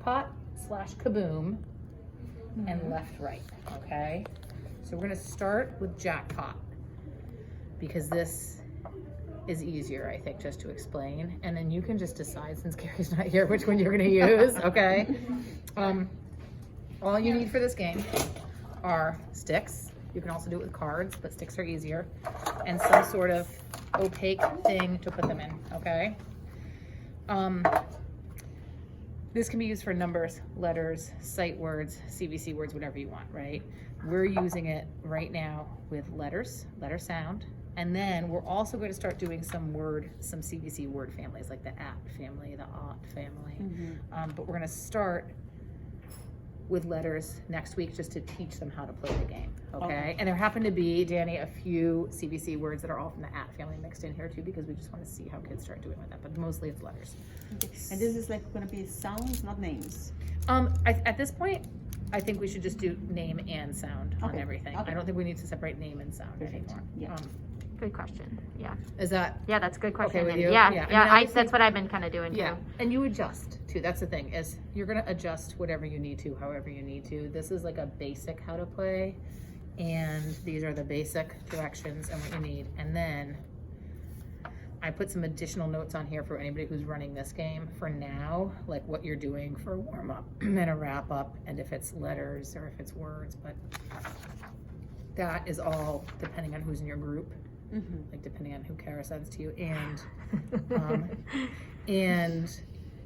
Jackpot/Kaboom and left, right, okay? So we're gonna start with Jackpot because this is easier, I think, just to explain. And then you can just decide, since Carrie's not here, which one you're gonna use, okay? All you need for this game are sticks. You can also do it with cards, but sticks are easier. And some sort of opaque thing to put them in, okay? This can be used for numbers, letters, sight words, CVC words, whatever you want, right? We're using it right now with letters, letter sound, and then we're also going to start doing some CVC word families, like the at family, the ought family. But we're going to start with letters next week just to teach them how to play the game, okay? And there happen to be, Danny, a few CVC words that are all from the at family mixed in here too, because we just want to see how kids start doing with that, but mostly it's letters. Okay. And this is like going to be sounds, not names? At this point, I think we should just do name and sound on everything. I don't think we need to separate name and sound anymore. Yeah. Good question. Yeah. Is that? Yeah, that's a good question. Okay with you? Yeah. Yeah. Yeah. I mean, That's what I've been kind of doing Yeah, too. and you adjust too. That's the thing, is you're gonna adjust whatever you need to, however you need to. This is like a basic how to play, and these are the basic directions and what you need. And then I put some additional notes on here for anybody who's running this game for now, like what you're doing for a warm up and a wrap up, and if it's letters or if it's words. But that is all depending on who's in your group. Like depending on who Kara sends to you, and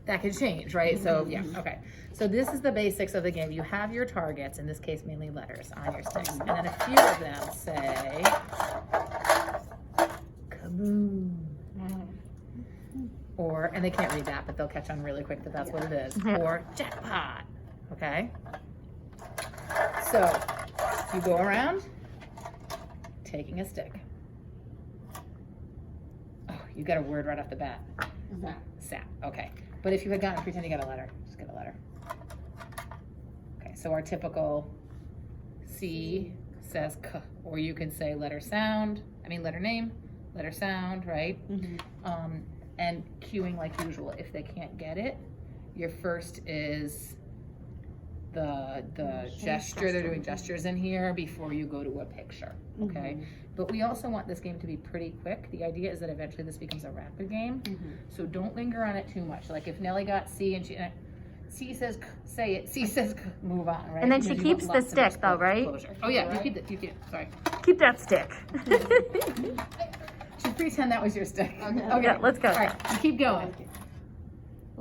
that can change, right? So yeah, okay. So this is the basics of the game. You have your targets, in this case mainly letters, on your sticks, and then a few of them say Kaboom, or, and they can't read that, but they'll catch on really quick that that's what it is, or Jackpot. Okay. So you go around taking a stick. You got a word right off the bat. Sat. Okay. But if you had gotten, pretend you got a letter. Just get a letter. Okay. So our typical C says K, or you can say letter name, letter sound, right? And cueing like usual. If they can't get it, your first is the gesture. They're doing gestures in here before you go to a picture. Okay. But we also want this game to be pretty quick. The idea is that eventually this becomes a rapid game. So don't linger on it too much. Like if Nellie got C and C says say it, C says move on, right? And then she keeps the stick though, right? Oh yeah, you keep it. Sorry. Keep that stick. Just pretend that was your stick. Okay. Yeah, let's go. All right, you keep going.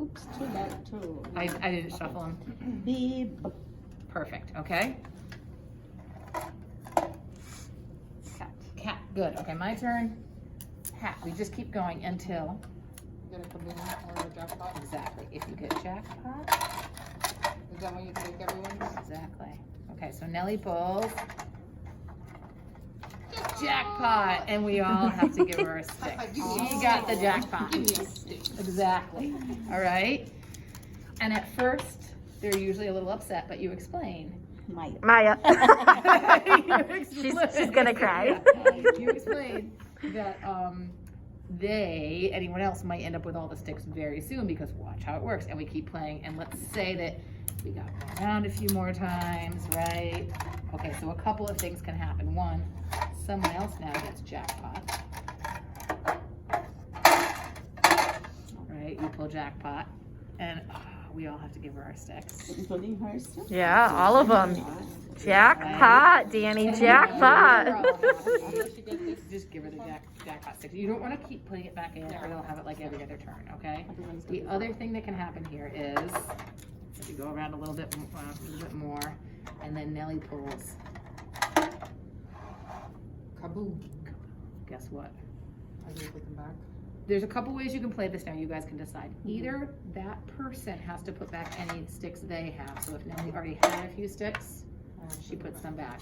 Oops, too bad too. I didn't shuffle them. Beep. Perfect. Okay. Cat. Good. Okay, my turn. Hat. We just keep going until. You get a Kaboom or a Jackpot? Exactly. If you get Jackpot. Is that when you take everyone's? Exactly. Okay, so Nellie pulls. Jackpot, and we all have to give her a stick. She got the jackpot. Give me a stick. Exactly. All right. And at first, they're usually a little upset, but you explain. Maya. You explain. She's gonna cry. You explain that anyone else might end up with all the sticks very soon, because watch how it works. And we keep playing, and let's say that we got around a few more times, right? Okay, so a couple of things can happen. One, someone else now gets Jackpot. Right, you pull Jackpot, and we all have to give her our sticks. Including hers too? Yeah, all of them. Jackpot, Danny, jackpot. Just give her the Jackpot stick. You don't want to keep putting it back in, or they'll have it like every other turn, okay? The other thing that can happen here is, if you go around a little bit more, and then Nellie pulls. Kaboom. Guess what? I just put them back. There's a couple ways you can play this now. You guys can decide. Either that person has to put back any sticks they have. So if Nellie already had a few sticks, she puts them back.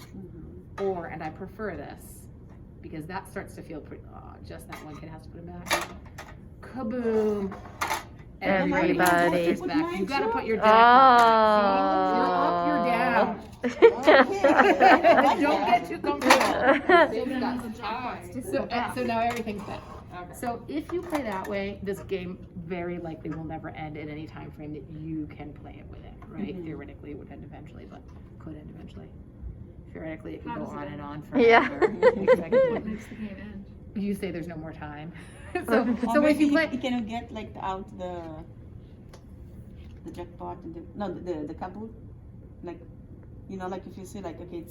Or, and I prefer this, because that starts to feel pretty, just that one kid has to put them back. Kaboom. Everybody. Puts back. You gotta put your Jackpot back. See, you're up, you're down. Don't get too comfortable. They've got some Jackpots. So now everything's set. Okay. So if you play that way, this game very likely will never end at any time frame that you can play it within, right? Mhm. Theoretically, it would end eventually, but could end eventually. Theoretically, it could How go does it on and end? on Yeah. forever. What Exactly. makes the game end? You say there's no more time. Or so if maybe you play, you can get like out the jackpot and the Kaboom, like like if you see like okay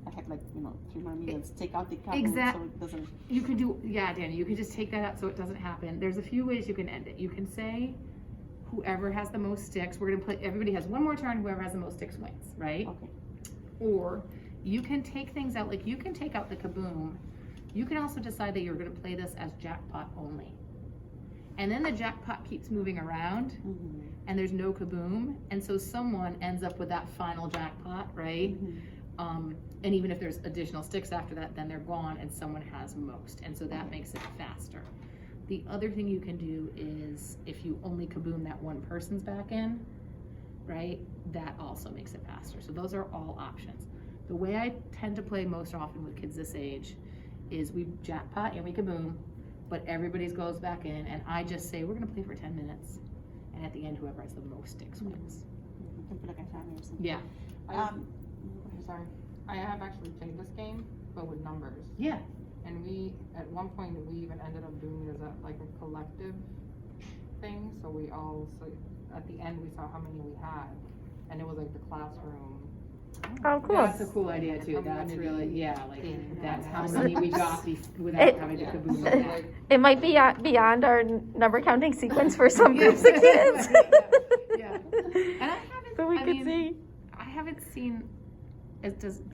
I have like 3 more millions, take out the Kaboom so it doesn't. you could do, yeah, Danny, you could just take that out so it doesn't happen. There's a few ways you can end it. You can say, whoever has the most sticks, we're gonna play, everybody has one more turn, whoever has the most sticks wins, right? Okay. Or you can take things out, like you can take out the Kaboom. You can also decide that you're gonna play this as jackpot only. And then the jackpot keeps moving around Mm-hmm. and there's no Kaboom, and so someone ends up with that final jackpot, right? Mm-hmm. And even if there's additional sticks after that, then they're gone and someone has most, and so that makes it faster. The other thing you can do is if you only Kaboom that one person's back in, right, that also makes it faster. So those are all options. The way I tend to play most often with kids this age is we jackpot and we Kaboom, but everybody's goes back in, and I just say, we're gonna play for 10 minutes, and at the end, whoever has the most sticks wins. You can feel like a family or something. Yeah, Sorry. I have actually played this game, but with numbers. yeah, And we, at one point, we even ended up doing it as like a collective thing. So we all, so at the end, we saw how many we had. And it was like the classroom. Oh, cool. that's a cool idea too, that's really, yeah, like, that's how many we got without It- having to Yeah. Kaboom So like that. like, It might be beyond our number counting sequence for some Yeah. groups of kids. Yeah. And I haven't, So we I could mean, see. I haven't seen, it does,